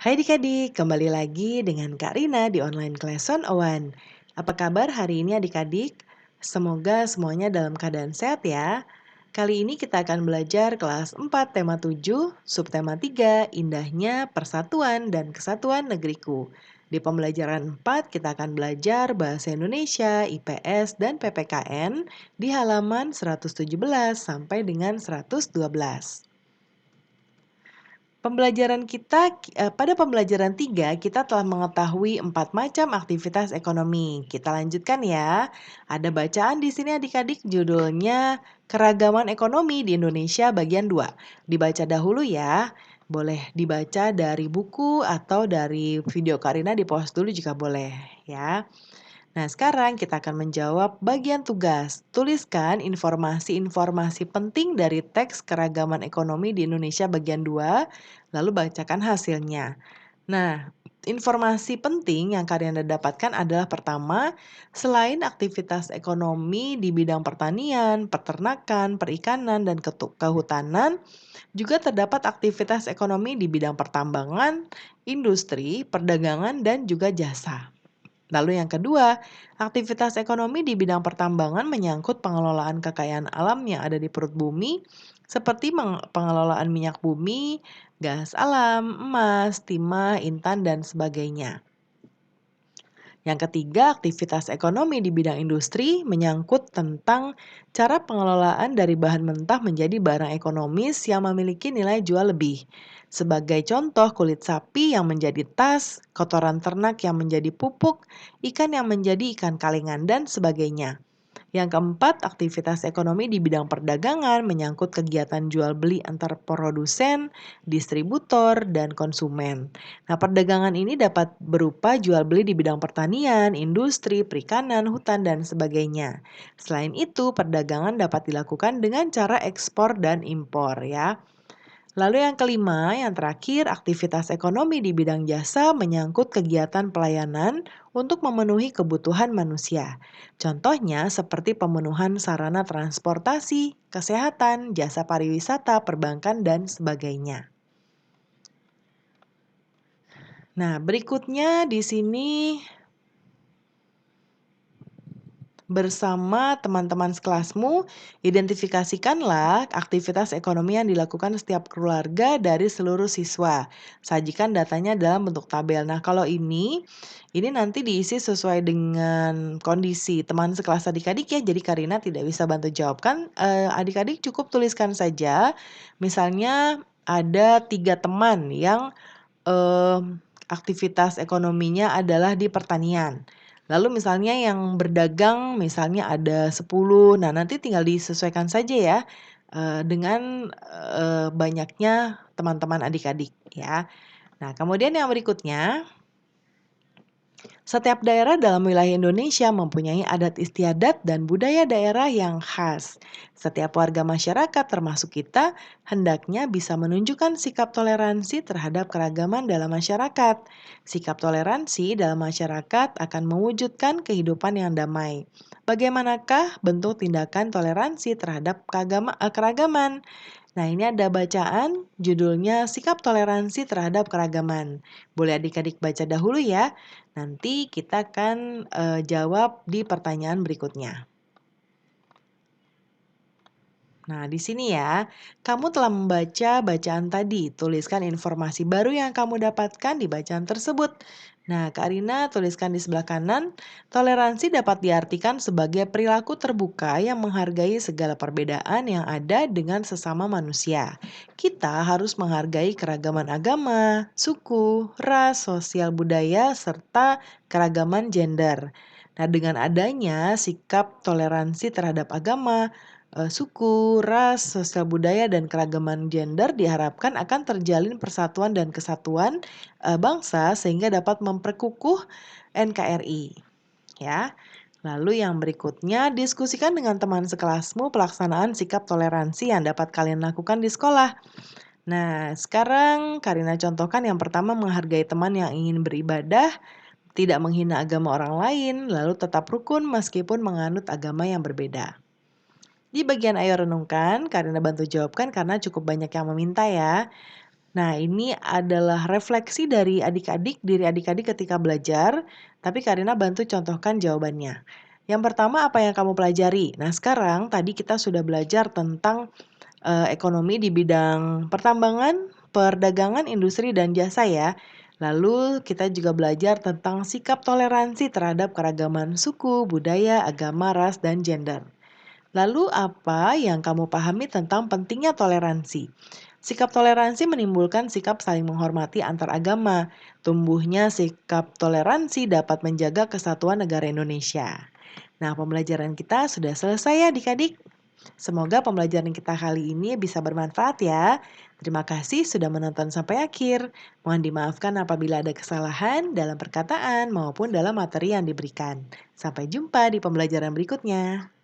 Hai adik-adik, kembali lagi dengan Kak Rina di online class 101. Apa kabar hari ini adik-adik? Semoga semuanya dalam keadaan sehat ya. Kali ini kita akan belajar kelas 4 tema 7, subtema 3, indahnya persatuan dan kesatuan negeriku. Di pembelajaran 4 kita akan belajar bahasa Indonesia, IPS, dan PPKN di halaman 117 sampai dengan 112. Pada pembelajaran 3 kita telah mengetahui 4 macam aktivitas ekonomi. Kita lanjutkan ya. Ada bacaan di sini adik-adik, judulnya Keragaman Ekonomi di Indonesia bagian 2. Dibaca dahulu ya. Boleh dibaca dari buku atau dari video Karina di pause dulu juga boleh ya. Nah, sekarang kita akan menjawab bagian tugas. Tuliskan informasi-informasi penting dari teks keragaman ekonomi di Indonesia bagian 2, lalu bacakan hasilnya. Nah, informasi penting yang kalian dapatkan adalah pertama, selain aktivitas ekonomi di bidang pertanian, peternakan, perikanan, dan kehutanan, juga terdapat aktivitas ekonomi di bidang pertambangan, industri, perdagangan, dan juga jasa. Lalu yang kedua, aktivitas ekonomi di bidang pertambangan menyangkut pengelolaan kekayaan alam yang ada di perut bumi, seperti pengelolaan minyak bumi, gas alam, emas, timah, intan, dan sebagainya. Yang ketiga, aktivitas ekonomi di bidang industri menyangkut tentang cara pengelolaan dari bahan mentah menjadi barang ekonomis yang memiliki nilai jual lebih. Sebagai contoh, kulit sapi yang menjadi tas, kotoran ternak yang menjadi pupuk, ikan yang menjadi ikan kalengan, dan sebagainya. Yang keempat, aktivitas ekonomi di bidang perdagangan menyangkut kegiatan jual beli antar produsen, distributor, dan konsumen. Nah, perdagangan ini dapat berupa jual beli di bidang pertanian, industri, perikanan, hutan, dan sebagainya. Selain itu, perdagangan dapat dilakukan dengan cara ekspor dan impor ya. Lalu yang kelima, yang terakhir, aktivitas ekonomi di bidang jasa menyangkut kegiatan pelayanan untuk memenuhi kebutuhan manusia. Contohnya seperti pemenuhan sarana transportasi, kesehatan, jasa pariwisata, perbankan, dan sebagainya. Nah, berikutnya di sini bersama teman-teman sekelasmu, identifikasikanlah aktivitas ekonomi yang dilakukan setiap keluarga dari seluruh siswa. Sajikan datanya dalam bentuk tabel. Nah, kalau ini nanti diisi sesuai dengan kondisi teman sekelas adik-adik ya. Jadi Karina tidak bisa bantu jawabkan. Adik-adik cukup tuliskan saja. Misalnya ada 3 teman yang aktivitas ekonominya adalah di pertanian. Lalu misalnya yang berdagang misalnya ada 10, nah nanti tinggal disesuaikan saja ya dengan banyaknya teman-teman adik-adik ya. Nah, kemudian yang berikutnya, setiap daerah dalam wilayah Indonesia mempunyai adat istiadat dan budaya daerah yang khas. Setiap warga masyarakat termasuk kita hendaknya bisa menunjukkan sikap toleransi terhadap keragaman dalam masyarakat. Sikap toleransi dalam masyarakat akan mewujudkan kehidupan yang damai. Bagaimanakah bentuk tindakan toleransi terhadap keragaman? Nah, ini ada bacaan judulnya Sikap Toleransi Terhadap Keragaman. Boleh adik-adik baca dahulu ya. Nanti kita akan jawab di pertanyaan berikutnya. Nah, di sini ya, kamu telah membaca bacaan tadi. Tuliskan informasi baru yang kamu dapatkan di bacaan tersebut. Nah, Kak Rina tuliskan di sebelah kanan, toleransi dapat diartikan sebagai perilaku terbuka yang menghargai segala perbedaan yang ada dengan sesama manusia. Kita harus menghargai keragaman agama, suku, ras, sosial budaya, serta keragaman gender. Nah, dengan adanya sikap toleransi terhadap agama, suku, ras, sosial budaya, dan keragaman gender diharapkan akan terjalin persatuan dan kesatuan bangsa sehingga dapat memperkukuh NKRI. Ya. Lalu yang berikutnya, diskusikan dengan teman sekelasmu pelaksanaan sikap toleransi yang dapat kalian lakukan di sekolah. Nah, sekarang Karina contohkan yang pertama, menghargai teman yang ingin beribadah, tidak menghina agama orang lain, lalu tetap rukun meskipun menganut agama yang berbeda. Di bagian ayo renungkan, Karina bantu jawabkan karena cukup banyak yang meminta ya. Nah, ini adalah refleksi dari diri adik-adik ketika belajar, tapi Karina bantu contohkan jawabannya. Yang pertama, apa yang kamu pelajari? Nah, sekarang tadi kita sudah belajar tentang ekonomi di bidang pertambangan, perdagangan, industri, dan jasa ya. Lalu kita juga belajar tentang sikap toleransi terhadap keragaman suku, budaya, agama, ras, dan gender. Lalu apa yang kamu pahami tentang pentingnya toleransi? Sikap toleransi menimbulkan sikap saling menghormati antar agama. Tumbuhnya sikap toleransi dapat menjaga kesatuan negara Indonesia. Nah, pembelajaran kita sudah selesai ya adik-adik. Semoga pembelajaran kita kali ini bisa bermanfaat ya. Terima kasih sudah menonton sampai akhir. Mohon dimaafkan apabila ada kesalahan dalam perkataan maupun dalam materi yang diberikan. Sampai jumpa di pembelajaran berikutnya.